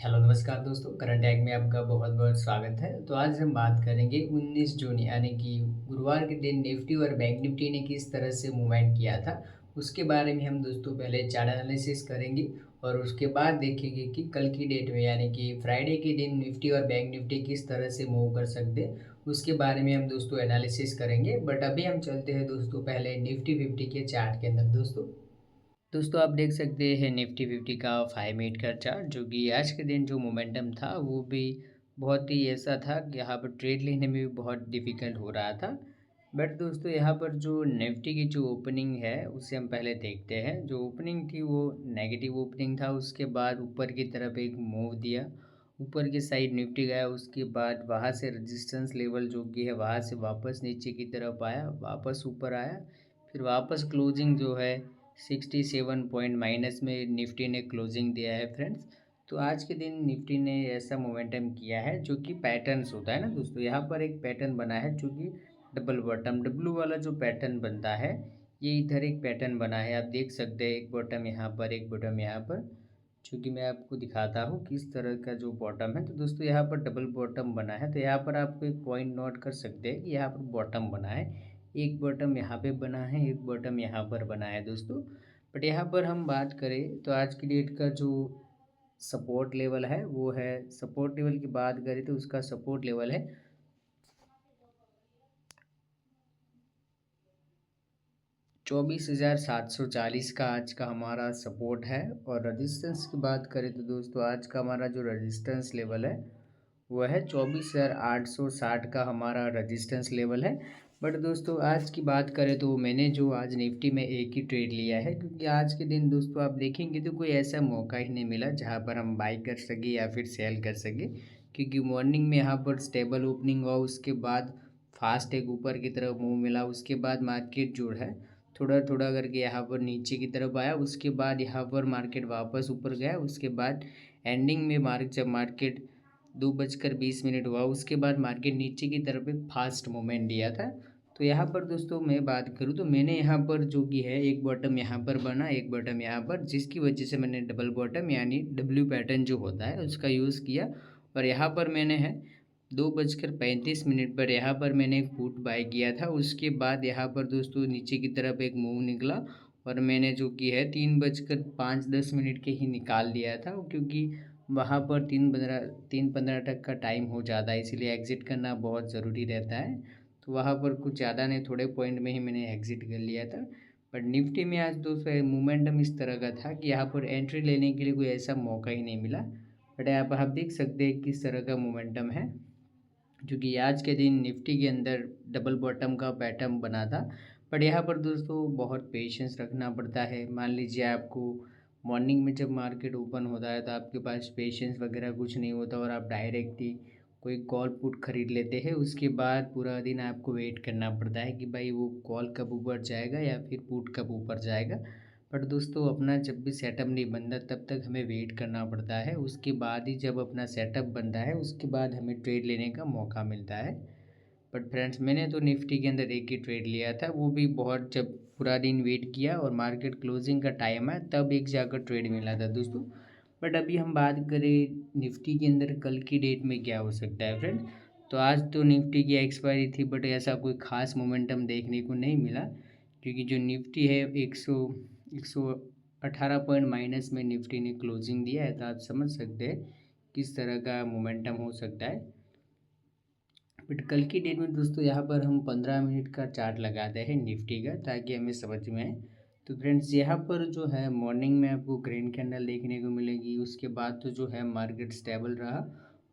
Hello नमस्कार दोस्तों, current tag में आपका बहुत बहुत स्वागत है। तो आज हम बात करेंगे 19 जून यानी कि गुरुवार के दिन निफ्टी और बैंक निफ्टी ने किस तरह से मूवमेंट किया था, उसके बारे में हम दोस्तों पहले चार्ट एनालिसिस करेंगे। और उसके बाद देखेंगे कि कल की डेट में यानी कि फ्राइडे के दिन निफ्टी और बैंक निफ्टी किस तरह से मूव कर सकते हैं, उसके बारे में हम दोस्तों एनालिसिस करेंगे। बट अभी हम चलते हैं दोस्तों पहले निफ्टी 50 के चार्ट के अंदर। दोस्तों आप देख सकते हैं निफ्टी 50 का 5 मिनट का चार्ट, जो कि आज के दिन जो मोमेंटम था वो भी बहुत ही ऐसा था कि यहाँ पर ट्रेड लेने में भी बहुत डिफ़िकल्ट हो रहा था। बट दोस्तों यहाँ पर जो निफ्टी की जो ओपनिंग है उसे हम पहले देखते हैं। जो ओपनिंग थी वो नेगेटिव ओपनिंग था, उसके बाद ऊपर की तरफ एक मूव दिया, ऊपर की साइड निफ्टी गया, उसके बाद वहाँ से रेजिस्टेंस लेवल जो कि है वहाँ से वापस नीचे की तरफ आया, वापस ऊपर आया, फिर वापस क्लोजिंग जो है 67 पॉइंट माइनस में निफ्टी ने क्लोजिंग दिया है फ्रेंड्स। तो आज के दिन निफ्टी ने ऐसा मोमेंटम किया है जो कि पैटर्न्स होता है ना दोस्तों, यहाँ पर एक पैटर्न बना है जो कि डबल बॉटम डब्लू वाला जो पैटर्न बनता है, ये इधर एक पैटर्न बना है। आप देख सकते हैं एक बॉटम यहाँ पर, एक बॉटम यहाँ पर, चूँकि मैं आपको दिखाता हूँ किस तरह का जो बॉटम है। तो दोस्तों यहाँ पर डबल बॉटम बना है, तो यहाँ पर आपको एक पॉइंट नोट कर सकते हैं कि यहाँ पर बॉटम बना है, एक बॉटम यहाँ पे बना है, एक बॉटम यहाँ पर बना है दोस्तों। बट यहाँ पर हम बात करें तो आज की डेट का जो सपोर्ट लेवल है वो है, सपोर्ट लेवल की बात करें तो उसका सपोर्ट लेवल है 24,740 का आज का हमारा सपोर्ट है। और रजिस्टेंस की बात करें तो दोस्तों आज का हमारा जो रजिस्टेंस लेवल है वो है 24,860 का हमारा रजिस्टेंस लेवल है। बट दोस्तों आज की बात करें तो मैंने जो आज निफ्टी में एक ही ट्रेड लिया है, क्योंकि आज के दिन दोस्तों आप देखेंगे तो कोई ऐसा मौका ही नहीं मिला जहां पर हम बाई कर सके या फिर सेल कर सके। क्योंकि मॉर्निंग में यहाँ पर स्टेबल ओपनिंग हुआ, उसके बाद फास्ट एक ऊपर की तरफ मूव मिला, उसके बाद मार्केट जो है थोड़ा थोड़ा करके यहाँ पर नीचे की तरफ आया, उसके बाद यहाँ पर मार्केट वापस ऊपर गया, उसके बाद एंडिंग में जब मार्केट 2:20 हुआ, उसके बाद मार्केट नीचे की तरफ एक फास्ट मूवमेंट दिया था। तो यहाँ पर दोस्तों मैं बात करूँ तो मैंने यहाँ पर जो कि है एक बॉटम यहाँ पर बना, एक बॉटम यहाँ पर, जिसकी वजह से मैंने डबल बॉटम यानी डब्ल्यू पैटर्न जो होता है उसका यूज़ किया। और यहाँ पर मैंने है 2:35 पर यहाँ पर मैंने एक पुट बाय किया था। उसके बाद यहाँ पर दोस्तों नीचे की तरफ एक मूव निकला और मैंने जो कि है 3:05 के ही निकाल दिया था, क्योंकि वहाँ पर 3:15 तक का टाइम हो जाता है, इसीलिए एग्ज़िट करना बहुत ज़रूरी रहता है। तो वहाँ पर कुछ ज़्यादा नहीं, थोड़े पॉइंट में ही मैंने एग्ज़िट कर लिया था। बट निफ्टी में आज दोस्तों मोमेंटम इस तरह का था कि यहाँ पर एंट्री लेने के लिए कोई ऐसा मौका ही नहीं मिला। बट यहाँ पर आप देख सकते हैं किस तरह का मोमेंटम है, क्योंकि आज के दिन निफ्टी के अंदर डबल बॉटम का पैटर्न बना था। बट यहाँ पर दोस्तों बहुत पेशेंस रखना पड़ता है। मान लीजिए आपको मॉर्निंग में जब मार्केट ओपन होता है तो आपके पास पेशेंस वगैरह कुछ नहीं होता और आप डायरेक्ट ही कोई कॉल पुट खरीद लेते हैं, उसके बाद पूरा दिन आपको वेट करना पड़ता है कि भाई वो कॉल कब ऊपर जाएगा या फिर पुट कब ऊपर जाएगा। बट दोस्तों अपना जब भी सेटअप नहीं बनता तब तक हमें वेट करना पड़ता है, उसके बाद ही जब अपना सेटअप बनता है उसके बाद हमें ट्रेड लेने का मौका मिलता है। बट फ्रेंड्स मैंने तो निफ्टी के अंदर एक ही ट्रेड लिया था, वो भी बहुत जब पूरा दिन वेट किया और मार्केट क्लोजिंग का टाइम है तब एक जाकर ट्रेड मिला था दोस्तों। बट अभी हम बात करें निफ्टी के अंदर कल की डेट में क्या हो सकता है फ्रेंड्स, तो आज तो निफ्टी की एक्सपायरी थी बट ऐसा कोई ख़ास मोमेंटम देखने को नहीं मिला, क्योंकि जो निफ्टी है 118 पॉइंट माइनस में निफ्टी ने क्लोजिंग दिया है। तो आप समझ सकते हैं किस तरह का मोमेंटम हो सकता है। बट कल की डेट में दोस्तों यहाँ पर हम 15 मिनट का चार्ट लगाते हैं निफ्टी का, ताकि हमें समझ में आए। तो फ्रेंड्स यहाँ पर जो है मॉर्निंग में आपको ग्रीन कैंडल देखने को मिलेगी, उसके बाद तो जो है मार्केट स्टेबल रहा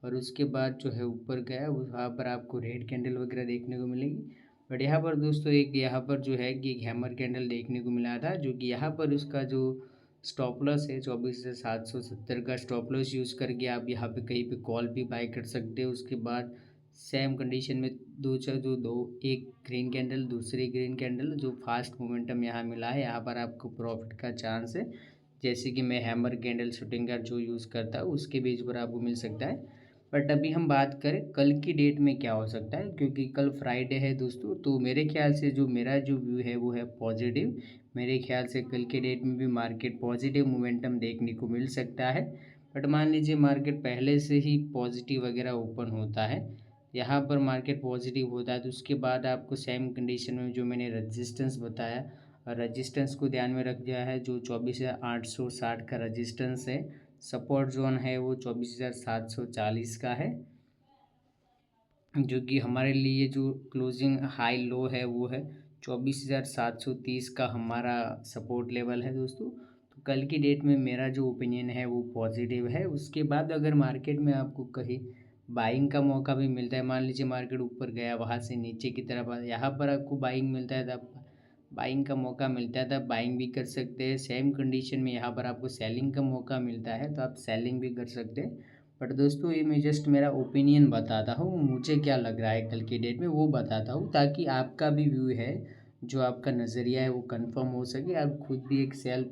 और उसके बाद जो है ऊपर गया, वहाँ पर आपको रेड कैंडल वगैरह देखने को मिलेगी। बट यहाँ पर दोस्तों एक यहाँ पर जो है कि एक हैमर कैंडल देखने को मिला था, जो कि यहाँ पर उसका जो स्टॉप लॉस है 24,770 का स्टॉप लॉस यूज़ करके आप यहाँ पे कहीं पे कॉल भी बाय कर सकते हो। उसके बाद सेम कंडीशन में दो एक ग्रीन कैंडल, दूसरी ग्रीन कैंडल, जो फास्ट मोमेंटम यहाँ मिला है यहाँ पर आपको प्रॉफिट का चांस है। जैसे कि मैं हैमर कैंडल शूटिंग का जो यूज़ करता हूँ उसके बेस पर आपको मिल सकता है। बट अभी हम बात करें कल की डेट में क्या हो सकता है, क्योंकि कल फ्राइडे है दोस्तों, तो मेरे ख्याल से जो मेरा जो व्यू है वो है पॉजिटिव। मेरे ख्याल से कल के डेट में भी मार्केट पॉजिटिव मोमेंटम देखने को मिल सकता है। बट मान लीजिए मार्केट पहले से ही पॉजिटिव वगैरह ओपन होता है, यहाँ पर मार्केट पॉजिटिव होता है, तो उसके बाद आपको सेम कंडीशन में जो मैंने रजिस्टेंस बताया, रजिस्टेंस को ध्यान में रख दिया है। जो 24,860 का रजिस्टेंस है, सपोर्ट जोन है वो 24,740 का है, जो कि हमारे लिए जो क्लोजिंग हाई लो है वो है 24,730 का हमारा सपोर्ट लेवल है दोस्तों। तो कल की डेट में मेरा जो ओपिनियन है वो पॉजिटिव है। उसके बाद अगर मार्केट में आपको कहीं बाइंग का मौका भी मिलता है, मान लीजिए मार्केट ऊपर गया, वहाँ से नीचे की तरफ आया, यहाँ पर आपको बाइंग मिलता है, तब बाइंग का मौका मिलता है, तब बाइंग भी कर सकते हैं। सेम कंडीशन में यहाँ पर आपको सेलिंग का मौका मिलता है तो आप सेलिंग भी कर सकते हैं। बट दोस्तों ये मैं जस्ट मेरा ओपिनियन बताता हूँ, मुझे क्या लग रहा है कल की डेट में वो बताता हूँ, ताकि आपका भी व्यू है, जो आपका नज़रिया है वो कंफर्म हो सके, आप खुद भी एक सेल्फ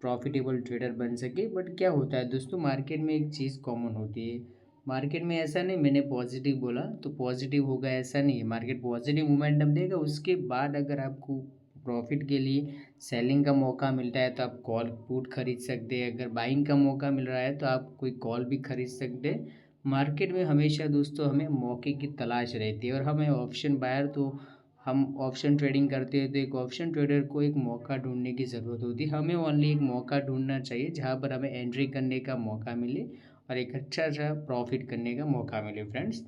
प्रॉफिटेबल ट्रेडर बन सके। बट क्या होता है दोस्तों, मार्केट में एक चीज़ कॉमन होती है, मार्केट में ऐसा नहीं मैंने पॉजिटिव बोला तो पॉजिटिव होगा, ऐसा नहीं है। मार्केट पॉजिटिव मोमेंटम देगा, उसके बाद अगर आपको प्रॉफिट के लिए सेलिंग का मौका मिलता है तो आप कॉल पुट खरीद सकते हैं, अगर बाइंग का मौका मिल रहा है तो आप कोई कॉल भी खरीद सकते हैं। मार्केट में हमेशा दोस्तों हमें मौके की तलाश रहती है, और हमें ऑप्शन बायर, तो हम ऑप्शन ट्रेडिंग करते हैं तो एक ऑप्शन ट्रेडर को एक मौका ढूंढने की ज़रूरत होती है, हमें ओनली एक मौका ढूंढना चाहिए जहाँ पर हमें एंट्री करने का मौका मिले और एक अच्छा सा प्रॉफिट करने का मौका मिले फ्रेंड्स।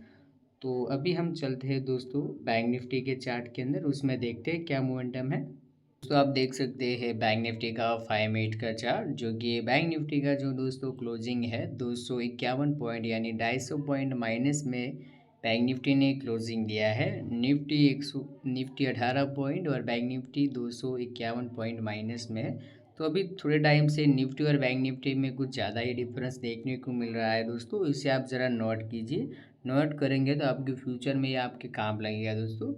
तो अभी हम चलते हैं दोस्तों बैंक निफ्टी के चार्ट के अंदर, उसमें देखते हैं क्या मोमेंटम है। तो आप देख सकते हैं बैंक निफ्टी का 5 मिनट का चार्ट, जो कि बैंक निफ्टी का जो दोस्तों क्लोजिंग है 251 पॉइंट यानी 250 पॉइंट माइनस में बैंक निफ्टी ने क्लोजिंग दिया है। निफ्टी 18 पॉइंट और बैंक निफ्टी 251 पॉइंट माइनस में है। तो अभी थोड़े टाइम से निफ्टी और बैंक निफ्टी में कुछ ज़्यादा ही डिफरेंस देखने को मिल रहा है दोस्तों, इसे आप ज़रा नोट कीजिए, नोट करेंगे तो आपके फ्यूचर में ये आपके काम लगेगा दोस्तों।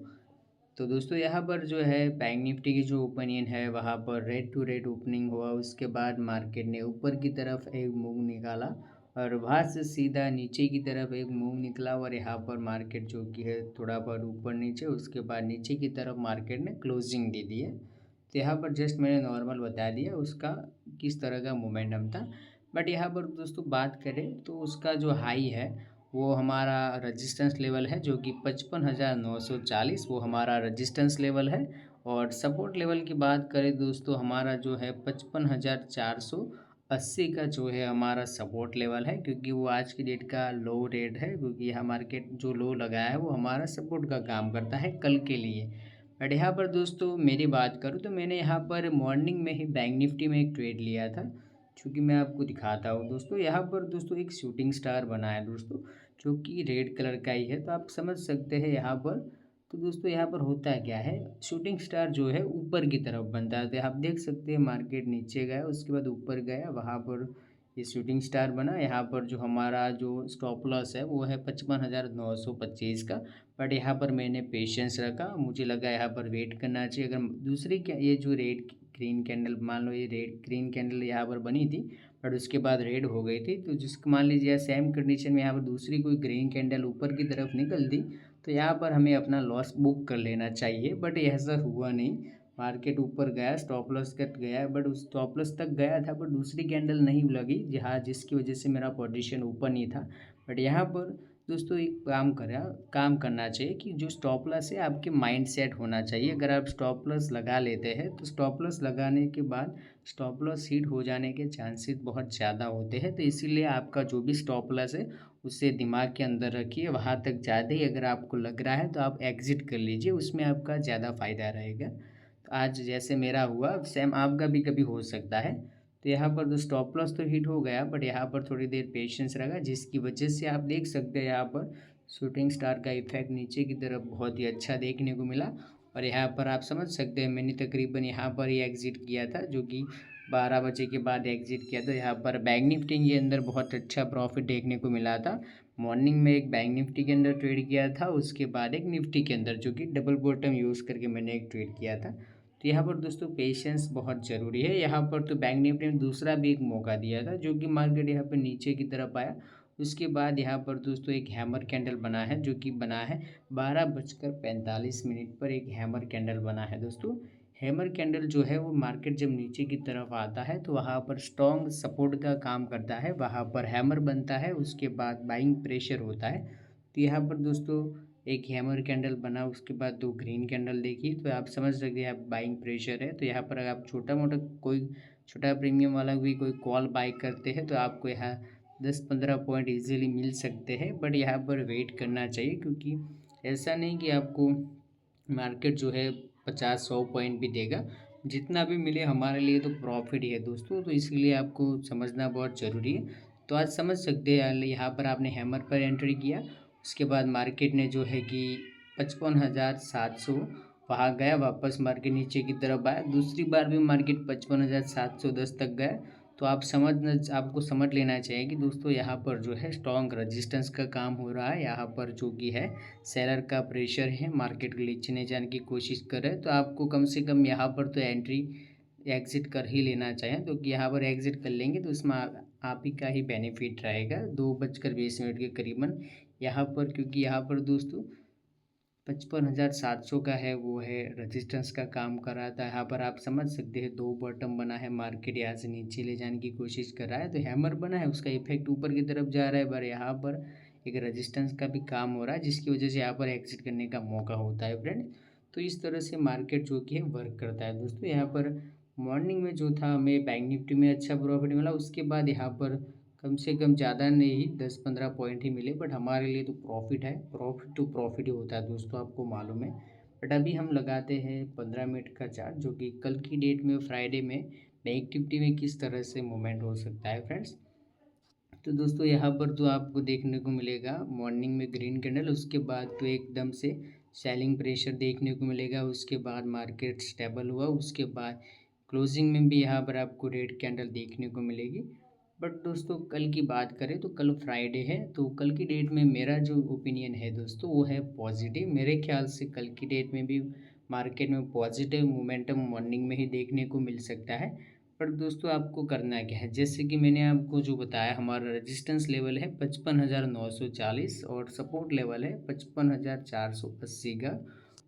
तो दोस्तों यहाँ पर जो है बैंक निफ्टी की जो ओपिनियन है, वहाँ पर रेड टू रेड ओपनिंग हुआ, उसके बाद मार्केट ने ऊपर की तरफ एक मूव निकाला और वहाँ से सीधा नीचे की तरफ एक मूव निकला, और यहाँ पर मार्केट जो कि है थोड़ा बहुत ऊपर नीचे, उसके बाद नीचे की तरफ मार्केट ने क्लोजिंग दे दी है। तो यहाँ पर जस्ट मैंने नॉर्मल बता दिया उसका किस तरह का मोमेंटम था। बट यहाँ पर दोस्तों बात करें तो उसका जो हाई है वो हमारा रेजिस्टेंस लेवल है, जो कि 55,940 वो हमारा रेजिस्टेंस लेवल है। और सपोर्ट लेवल की बात करें दोस्तों, हमारा जो है 55,480 का जो है हमारा सपोर्ट लेवल है, क्योंकि वो आज की डेट का लो रेट है, क्योंकि यहाँ मार्केट जो लो लगाया है वो हमारा सपोर्ट का काम करता है कल के लिए। बट यहाँ पर दोस्तों मेरी बात करूँ तो मैंने यहाँ पर मॉर्निंग में ही बैंक निफ्टी में एक ट्रेड लिया था, क्योंकि मैं आपको दिखाता हूँ दोस्तों। यहाँ पर दोस्तों एक शूटिंग स्टार बना है दोस्तों, जो कि रेड कलर का ही है, तो आप समझ सकते हैं यहाँ पर। तो दोस्तों यहाँ पर होता है क्या है, शूटिंग स्टार जो है ऊपर की तरफ बनता है, तो आप देख सकते हैं मार्केट नीचे गया उसके बाद ऊपर गया, वहाँ पर ये शूटिंग स्टार बना। यहाँ पर जो हमारा जो स्टॉप लॉस है वो है 55,925 का। बट यहाँ पर मैंने पेशेंस रखा, मुझे लगा यहाँ पर वेट करना चाहिए। अगर दूसरी क्या ये जो रेड ग्रीन कैंडल, मान लो ये रेड ग्रीन कैंडल यहाँ पर बनी थी बट उसके बाद रेड हो गई थी, तो जिसको मान लीजिए सेम कंडीशन में यहाँ पर दूसरी कोई ग्रीन कैंडल ऊपर की तरफ निकल दी, तो यहाँ पर हमें अपना लॉस बुक कर लेना चाहिए। बट ऐसा हुआ नहीं, मार्केट ऊपर गया, स्टॉप लॉस कट गया, बट उस स्टॉप लॉस तक गया था बट दूसरी कैंडल नहीं लगी, जहाँ जिसकी वजह से मेरा पोजीशन ऊपर नहीं था। बट यहाँ पर दोस्तों एक काम करना चाहिए कि जो स्टॉप लॉस है आपके माइंड सेट होना चाहिए। अगर आप स्टॉप लॉस लगा लेते हैं तो स्टॉप लॉस लगाने के बाद स्टॉप लॉस हिट हो जाने के चांसेस बहुत ज़्यादा होते हैं, तो इसीलिए आपका जो भी स्टॉप लॉस है उसे दिमाग के अंदर रखिए, वहाँ तक ज़्यादा ही अगर आपको लग रहा है तो आप एग्ज़िट कर लीजिए, उसमें आपका ज़्यादा फ़ायदा रहेगा। तो आज जैसे मेरा हुआ सेम आपका भी कभी हो सकता है। तो यहाँ पर तो स्टॉप लॉस तो हिट हो गया, बट यहाँ पर थोड़ी देर पेशेंस रखा, जिसकी वजह से आप देख सकते हैं यहाँ पर शूटिंग स्टार का इफेक्ट नीचे की तरफ बहुत ही अच्छा देखने को मिला। और यहाँ पर आप समझ सकते हैं मैंने तकरीबन यहाँ पर ही एग्ज़िट किया था, जो कि 12 बजे के बाद एग्ज़िट किया था। यहाँ पर बैंक निफ्टी के अंदर बहुत अच्छा प्रॉफिट देखने को मिला था। मॉर्निंग में एक बैंक निफ्टी के अंदर ट्रेड किया था, उसके बाद एक निफ्टी के अंदर, जो कि डबल बॉटम यूज़ करके मैंने एक ट्रेड किया था। तो यहाँ पर दोस्तों पेशेंस बहुत ज़रूरी है। यहाँ पर तो बैंक निफ्टी ने दूसरा भी एक मौका दिया था, जो कि मार्केट यहाँ पर नीचे की तरफ आया, उसके बाद यहाँ पर दोस्तों एक हैमर कैंडल बना है, जो कि बना है 12:45 पर एक हैमर कैंडल बना है दोस्तों। हैमर कैंडल जो है वो मार्केट जब नीचे की तरफ आता है तो वहाँ पर स्ट्रॉन्ग सपोर्ट का काम करता है, वहाँ पर हैमर बनता है, उसके बाद बाइंग प्रेशर होता है। तो यहाँ पर दोस्तों एक हैमर कैंडल बना, उसके बाद 2 ग्रीन कैंडल देखी, तो आप समझ सकते हैं आप बाइंग प्रेशर है। तो यहाँ पर अगर आप छोटा-मोटा कोई छोटा प्रीमियम वाला भी कोई कॉल बाय करते हैं तो आपको यहाँ 10-15 पॉइंट ईज़िली मिल सकते हैं, बट यहाँ पर वेट करना चाहिए, क्योंकि ऐसा नहीं कि आपको मार्केट जो है 50-100 पॉइंट भी देगा। जितना भी मिले हमारे लिए तो प्रॉफिट ही है दोस्तों, तो इसलिए आपको समझना बहुत ज़रूरी है। तो आज समझ सकते हैं यहाँ पर आपने हैमर पर एंट्री किया, उसके बाद मार्केट ने जो है कि 55,700 वहाँ गया, वापस मार्केट नीचे की तरफ आया, दूसरी बार भी मार्केट 55,710 तक गया। तो आपको समझ लेना चाहिए कि दोस्तों यहाँ पर जो है स्ट्रॉन्ग रेजिस्टेंस का काम हो रहा है, यहाँ पर जो कि है सेलर का प्रेशर है, मार्केट के नीचे जाने की कोशिश कर रहे हैं। तो आपको कम से कम यहाँ पर तो एंट्री एग्ज़िट कर ही लेना चाहिए, क्योंकि यहाँ पर एग्ज़िट कर लेंगे तो उसमें आप ही का ही बेनिफिट रहेगा। 2:20 के करीबन यहाँ पर, क्योंकि यहाँ पर दोस्तों 55,700 का है, वो है रेजिस्टेंस का काम कर रहा था। यहाँ पर आप समझ सकते हैं 2 बॉटम बना है, मार्केट यहाँ से नीचे ले जाने की कोशिश कर रहा है, तो हैमर बना है, उसका इफेक्ट ऊपर की तरफ जा रहा है, पर यहाँ पर एक रेजिस्टेंस का भी काम हो रहा है, जिसकी वजह से यहाँ पर एग्जिट करने का मौका होता है फ्रेंड। तो इस तरह से मार्केट जो कि है वर्क करता है दोस्तों। यहाँ पर मॉर्निंग में जो था हमें बैंक निफ्टी में अच्छा प्रॉफिट मिला, उसके बाद यहाँ पर कम से कम ज़्यादा नहीं 10-15 पॉइंट ही मिले, बट हमारे लिए तो प्रॉफिट है, प्रॉफिट तो प्रॉफिट ही होता है दोस्तों, आपको मालूम है। बट अभी हम लगाते हैं 15 मिनट का चार्ट, जो कि कल की डेट में फ्राइडे में बैंक निफ्टी में किस तरह से मूवमेंट हो सकता है फ्रेंड्स। तो दोस्तों यहाँ पर तो आपको देखने को मिलेगा मॉर्निंग में ग्रीन कैंडल, उसके बाद तो एकदम से सेलिंग प्रेशर देखने को मिलेगा, उसके बाद मार्केट स्टेबल हुआ, उसके बाद क्लोजिंग में भी यहाँ पर आपको रेड कैंडल देखने को मिलेगी। बट दोस्तों कल की बात करें तो कल फ्राइडे है, तो कल की डेट में मेरा जो ओपिनियन है दोस्तों वो है पॉजिटिव। मेरे ख्याल से कल की डेट में भी मार्केट में पॉजिटिव मोमेंटम मॉर्निंग में ही देखने को मिल सकता है। पर दोस्तों आपको करना क्या है, जैसे कि मैंने आपको जो बताया, हमारा रेजिस्टेंस लेवल है 55,940 और सपोर्ट लेवल है 55,480 का,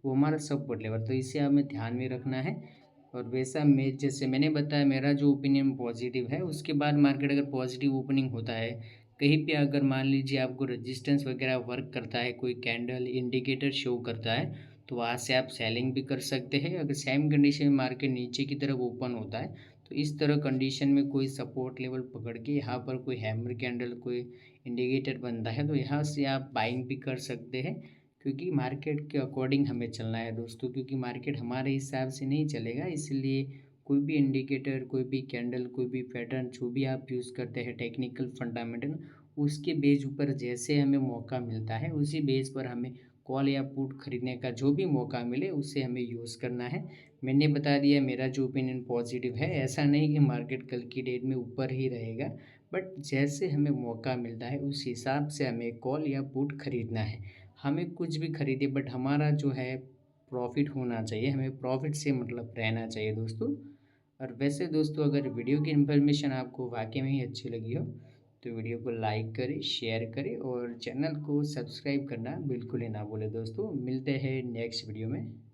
वो हमारा सपोर्ट लेवल, तो इसे हमें ध्यान में रखना है। और वैसा मैं जैसे मैंने बताया मेरा जो ओपिनियन पॉजिटिव है, उसके बाद मार्केट अगर पॉजिटिव ओपनिंग होता है कहीं पे, अगर मान लीजिए आपको रेजिस्टेंस वगैरह वर्क करता है, कोई कैंडल इंडिकेटर शो करता है, तो वहाँ से आप सेलिंग भी कर सकते हैं। अगर सेम कंडीशन में मार्केट नीचे की तरफ ओपन होता है तो इस तरह कंडीशन में कोई सपोर्ट लेवल पकड़ के यहाँ पर कोई हैमर कैंडल कोई इंडिकेटर बनता है, तो यहाँ से आप बाइंग भी कर सकते हैं, क्योंकि मार्केट के अकॉर्डिंग हमें चलना है दोस्तों, क्योंकि मार्केट हमारे हिसाब से नहीं चलेगा। इसलिए कोई भी इंडिकेटर, कोई भी कैंडल, कोई भी पैटर्न जो भी आप यूज़ करते हैं टेक्निकल फंडामेंटल, उसके बेस ऊपर जैसे हमें मौका मिलता है उसी बेस पर हमें कॉल या पुट खरीदने का जो भी मौका मिले उससे हमें यूज़ करना है। मैंने बता दिया मेरा जो ओपिनियन पॉजिटिव है, ऐसा नहीं कि मार्केट कल की डेट में ऊपर ही रहेगा, बट जैसे हमें मौका मिलता है उस हिसाब से हमें कॉल या पुट खरीदना है। हमें कुछ भी खरीदे बट हमारा जो है प्रॉफिट होना चाहिए, हमें प्रॉफिट से मतलब रहना चाहिए दोस्तों। और वैसे दोस्तों अगर वीडियो की इन्फॉर्मेशन आपको वाकई में ही अच्छी लगी हो तो वीडियो को लाइक करें, शेयर करें और चैनल को सब्सक्राइब करना बिल्कुल ही ना भूलें दोस्तों। मिलते हैं नेक्स्ट वीडियो में।